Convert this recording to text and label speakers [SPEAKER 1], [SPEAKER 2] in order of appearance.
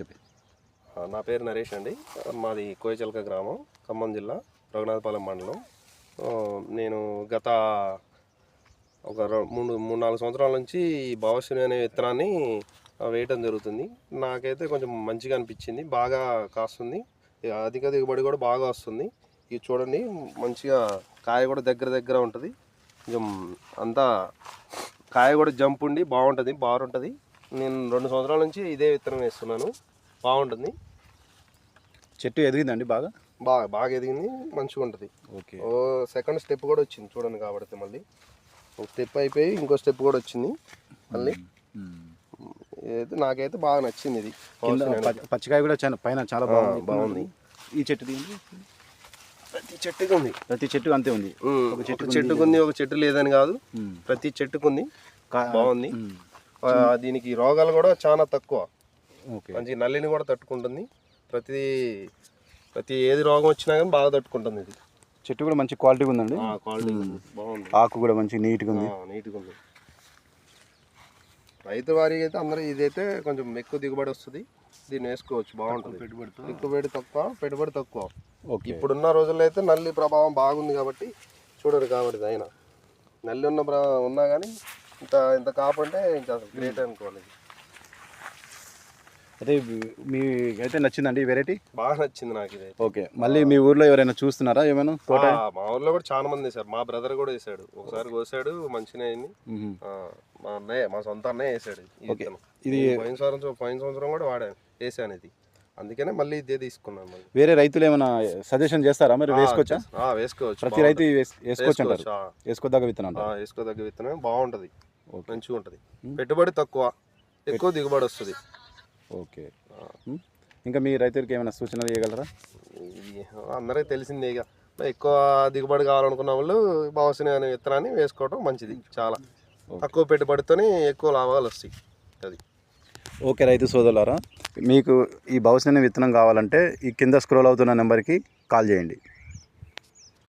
[SPEAKER 1] చెప్పి.
[SPEAKER 2] నా పేరు నరేష్ అండి. మాది కోయచలక గ్రామం, ఖమ్మం జిల్లా, రఘునాథపాలెం మండలం. నేను గత ఒక 3-4 సంవత్సరాల నుంచి ఈ భావశ్రీ అనే విత్తనాన్ని వేయటం జరుగుతుంది. నాకైతే కొంచెం మంచిగా అనిపించింది, బాగా కాస్తుంది, అధిక దిగుబడి కూడా బాగా వస్తుంది. ఇది చూడండి, మంచిగా కాయ కూడా దగ్గర ఉంటుంది. కొంచెం అంతా కాయ కూడా జంప్ ఉండి బాగుంటుంది. నేను 2 సంవత్సరాల నుంచి ఇదే విత్తనం వేస్తున్నాను, బాగుంటుంది.
[SPEAKER 1] చెట్టు ఎదిగిందండి?
[SPEAKER 2] బాగా ఎదిగింది, మంచిగా ఉంటుంది.
[SPEAKER 1] ఓకే.
[SPEAKER 2] సెకండ్ స్టెప్ కూడా వచ్చింది చూడండి. కాబట్టి మళ్ళీ ఒక స్టెప్ అయిపోయి ఇంకో స్టెప్ కూడా వచ్చింది మళ్ళీ. నాకైతే బాగా నచ్చింది. ఇది
[SPEAKER 1] పచ్చికాయ కూడా పైన చాలా బాగుంది. ఈ చెట్టు ప్రతి చెట్టు అంతే ఉంది.
[SPEAKER 2] ఒక చెట్టుకు ఉంది, ఒక చెట్టు లేదని కాదు, ప్రతి చెట్టుకుంది, బాగుంది. దీనికి రోగాలు కూడా చాలా తక్కువ, మంచి నల్లిని కూడా తట్టుకుంటుంది. ప్రతి ఏది రోగం వచ్చినా కానీ బాగా తట్టుకుంటుంది. ఇది
[SPEAKER 1] చెట్టు కూడా మంచి క్వాలిటీగా ఉందండి.
[SPEAKER 2] క్వాలిటీ బాగుంది,
[SPEAKER 1] ఆకు కూడా మంచి నీట్గా ఉంది.
[SPEAKER 2] రైతు వారికి అయితే అందరూ ఇదైతే కొంచెం ఎక్కువ దిగుబడి వస్తుంది, దీన్ని వేసుకోవచ్చు, బాగుంటుంది. పెట్టుబడి తక్కువ. ఇప్పుడున్న రోజుల్లో అయితే నల్లి ప్రభావం బాగుంది కాబట్టి చూడరు. కాబట్టి అయినా నల్లి ఉన్నా కానీ ఇంత కాపంటే ఇంకా గ్రేట్ అనుకోవాలి.
[SPEAKER 1] అదే మీకైతే నచ్చిందండి ఈ వెరైటీ?
[SPEAKER 2] బాగా నచ్చింది నాకు ఇది.
[SPEAKER 1] ఓకే. మళ్ళీ మీ ఊర్లో ఎవరైనా చూస్తున్నారా ఏమైనా?
[SPEAKER 2] మా ఊర్లో కూడా చాలా మంది వేసారు. మా బ్రదర్ కూడా వేసాడు, ఒకసారి కోసాడు, మంచిగా అయింది. మా సొంత అన్నయ్య వేసాడు. ఇది పోయిన సంవత్సరం కూడా వేసాను ఇది, అందుకనే మళ్ళీ ఇదే తీసుకున్నాను.
[SPEAKER 1] వేరే రైతులు ఏమైనా సజెషన్ చేస్తారా మరి? వేసుకోవచ్చా?
[SPEAKER 2] వేసుకోవచ్చు,
[SPEAKER 1] ప్రతి రైతు వేసుకోవచ్చు అంటారు. వేసుకోదగ్గ
[SPEAKER 2] విత్తనం బాగుంటుంది, మంచిగా ఉంటుంది. పెట్టుబడి తక్కువ, ఎక్కువ దిగుబడి వస్తుంది.
[SPEAKER 1] ఓకే. ఇంకా మీ రైతులకి ఏమైనా సూచనలు ఇవ్వగలరా?
[SPEAKER 2] అందరికీ తెలిసిందే, ఇక ఎక్కువ దిగుబడి కావాలనుకున్న వాళ్ళు భావశ్రీ అనే విత్తనాన్ని వేసుకోవడం మంచిది. చాలా తక్కువ పెట్టుబడితోనే ఎక్కువ లాభాలు వస్తాయి. అది.
[SPEAKER 1] ఓకే రైతు సోదరులారా, మీకు ఈ భావశ్రీ అనే విత్తనం కావాలంటే ఈ కింద స్క్రోల్ అవుతున్న నెంబర్కి కాల్ చేయండి.